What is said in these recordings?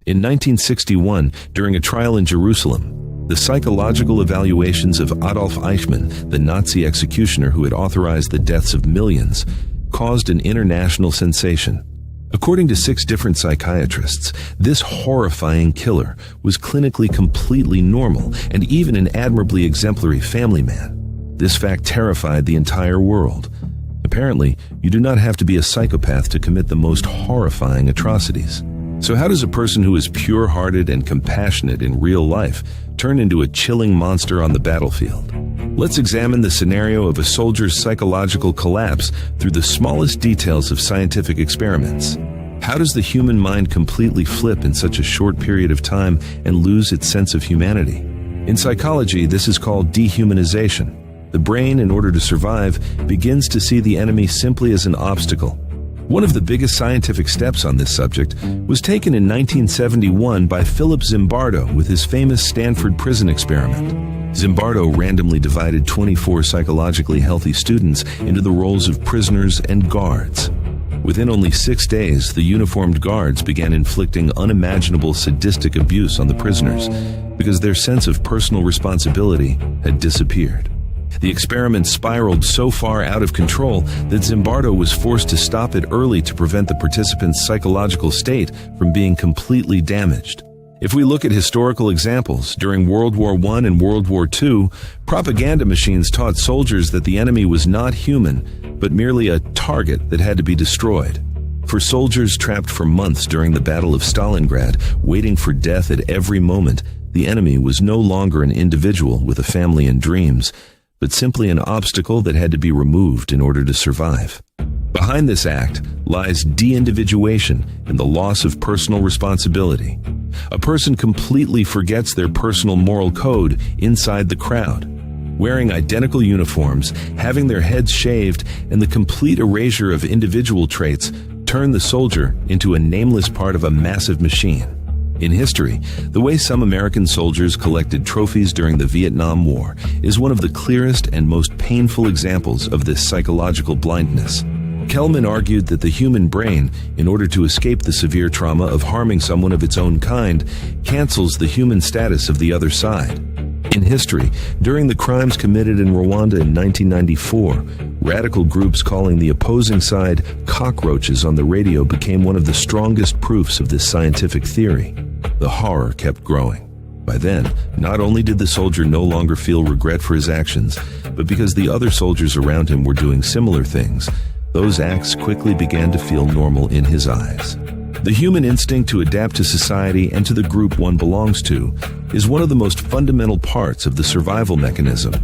In 1961, during a trial in Jerusalem, the psychological evaluations of Adolf Eichmann, the Nazi executioner who had authorized the deaths of millions, caused an international sensation. According to 6 different psychiatrists, this horrifying killer was clinically completely normal and even an admirably exemplary family man. This fact terrified the entire world. Apparently, you do not have to be a psychopath to commit the most horrifying atrocities. So how does a person who is pure-hearted and compassionate in real life turn into a chilling monster on the battlefield? Let's examine the scenario of a soldier's psychological collapse through the smallest details of scientific experiments. How does the human mind completely flip in such a short period of time and lose its sense of humanity? In psychology, this is called dehumanization. The brain, in order to survive, begins to see the enemy simply as an obstacle. One of the biggest scientific steps on this subject was taken in 1971 by Philip Zimbardo with his famous Stanford prison experiment. Zimbardo randomly divided 24 psychologically healthy students into the roles of prisoners and guards. Within only 6 days, the uniformed guards began inflicting unimaginable sadistic abuse on the prisoners because their sense of personal responsibility had disappeared. The experiment spiraled so far out of control that Zimbardo was forced to stop it early to prevent the participants' psychological state from being completely damaged. If we look at historical examples, during World War I and World War II, propaganda machines taught soldiers that the enemy was not human, but merely a target that had to be destroyed. For soldiers trapped for months during the Battle of Stalingrad, waiting for death at every moment, the enemy was no longer an individual with a family and dreams, but simply an obstacle that had to be removed in order to survive. Behind this act lies de-individuation and the loss of personal responsibility. A person completely forgets their personal moral code inside the crowd. Wearing identical uniforms, having their heads shaved, and the complete erasure of individual traits turn the soldier into a nameless part of a massive machine. In history, the way some American soldiers collected trophies during the Vietnam War is one of the clearest and most painful examples of this psychological blindness. Kelman argued that the human brain, in order to escape the severe trauma of harming someone of its own kind, cancels the human status of the other side. In history, during the crimes committed in Rwanda in 1994, radical groups calling the opposing side cockroaches on the radio became one of the strongest proofs of this scientific theory. The horror kept growing. By then, not only did the soldier no longer feel regret for his actions, but because the other soldiers around him were doing similar things, those acts quickly began to feel normal in his eyes. The human instinct to adapt to society and to the group one belongs to is one of the most fundamental parts of the survival mechanism.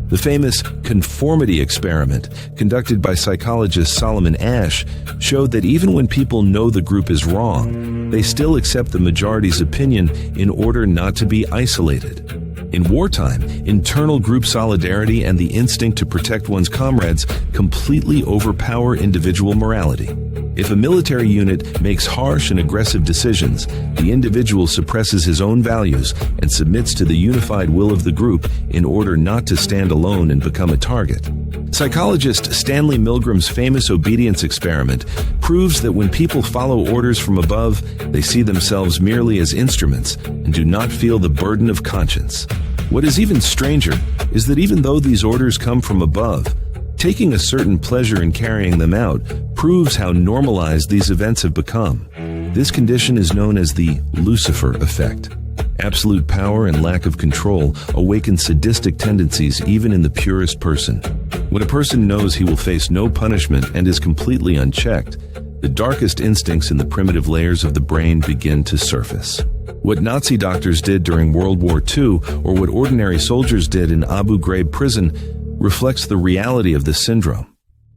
The famous conformity experiment, conducted by psychologist Solomon Asch, showed that even when people know the group is wrong, they still accept the majority's opinion in order not to be isolated. In wartime, internal group solidarity and the instinct to protect one's comrades completely overpower individual morality. If a military unit makes harsh and aggressive decisions, the individual suppresses his own values and submits to the unified will of the group in order not to stand alone and become a target. Psychologist Stanley Milgram's famous obedience experiment proves that when people follow orders from above, they see themselves merely as instruments and do not feel the burden of conscience. What is even stranger is that even though these orders come from above, taking a certain pleasure in carrying them out proves how normalized these events have become. This condition is known as the Lucifer effect. Absolute power and lack of control awaken sadistic tendencies even in the purest person. When a person knows he will face no punishment and is completely unchecked, the darkest instincts in the primitive layers of the brain begin to surface. What Nazi doctors did during World War II, or what ordinary soldiers did in Abu Ghraib prison, reflects the reality of this syndrome.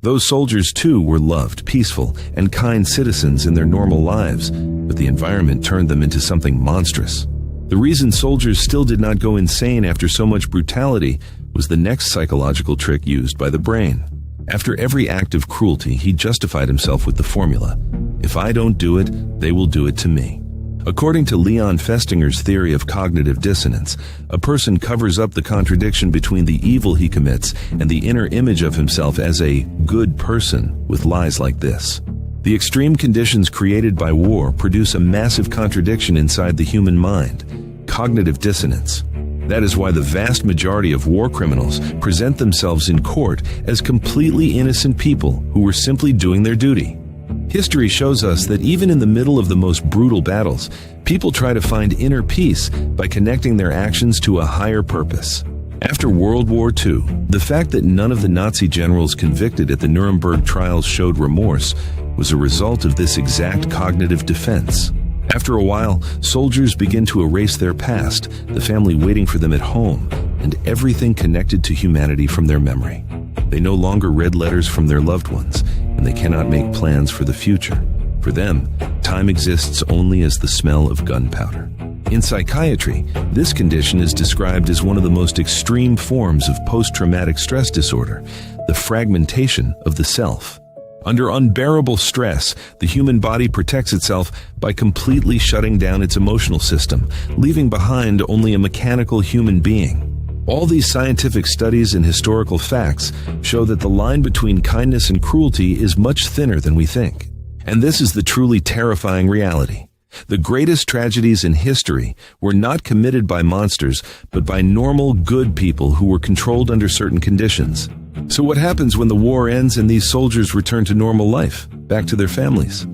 Those soldiers too were loved, peaceful, and kind citizens in their normal lives, but the environment turned them into something monstrous. The reason soldiers still did not go insane after so much brutality was the next psychological trick used by the brain. After every act of cruelty, he justified himself with the formula, "If I don't do it, they will do it to me." According to Leon Festinger's theory of cognitive dissonance, a person covers up the contradiction between the evil he commits and the inner image of himself as a good person with lies like this. The extreme conditions created by war produce a massive contradiction inside the human mind: cognitive dissonance. That is why the vast majority of war criminals present themselves in court as completely innocent people who were simply doing their duty. History shows us that even in the middle of the most brutal battles, people try to find inner peace by connecting their actions to a higher purpose. After World War II, the fact that none of the Nazi generals convicted at the Nuremberg trials showed remorse was a result of this exact cognitive defense. After a while, soldiers begin to erase their past, the family waiting for them at home, and everything connected to humanity from their memory. They no longer read letters from their loved ones, and they cannot make plans for the future. For them, time exists only as the smell of gunpowder. In psychiatry, this condition is described as one of the most extreme forms of post-traumatic stress disorder, the fragmentation of the self. Under unbearable stress, the human body protects itself by completely shutting down its emotional system, leaving behind only a mechanical human being. All these scientific studies and historical facts show that the line between kindness and cruelty is much thinner than we think. And this is the truly terrifying reality. The greatest tragedies in history were not committed by monsters, but by normal, good people who were controlled under certain conditions. So what happens when the war ends and these soldiers return to normal life, back to their families?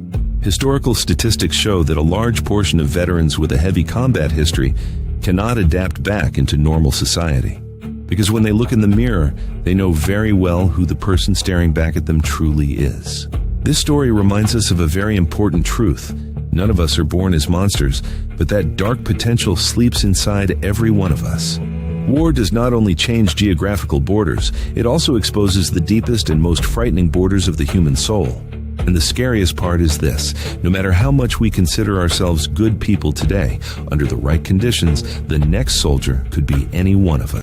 Historical statistics show that a large portion of veterans with a heavy combat history cannot adapt back into normal society. Because when they look in the mirror, they know very well who the person staring back at them truly is. This story reminds us of a very important truth. None of us are born as monsters, but that dark potential sleeps inside every one of us. War does not only change geographical borders, it also exposes the deepest and most frightening borders of the human soul. And the scariest part is this: no matter how much we consider ourselves good people today, under the right conditions, the next soldier could be any one of us.